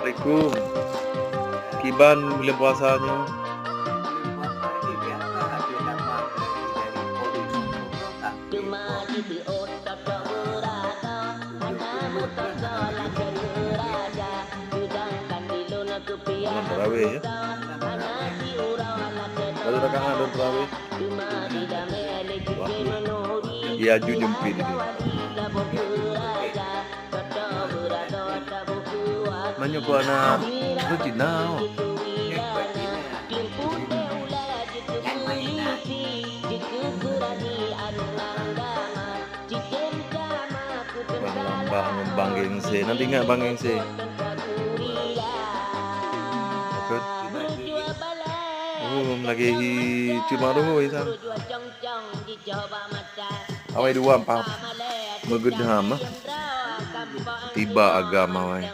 Assalamualaikum. Kiban bulan puasanya. Bulan puasa ini biasa ada dapat dari polisi untuk tapi kok 70 Bulan terawih ya. Lalu rakaat dan terawih. Wah, iya ju jempit ini. Banyak ko anak itu Cina. Bang Gengse, nanti nggak Bang Gengse? Takut. Lagi cuma dulu ya. Awai dua empat megedham tiba agama wai.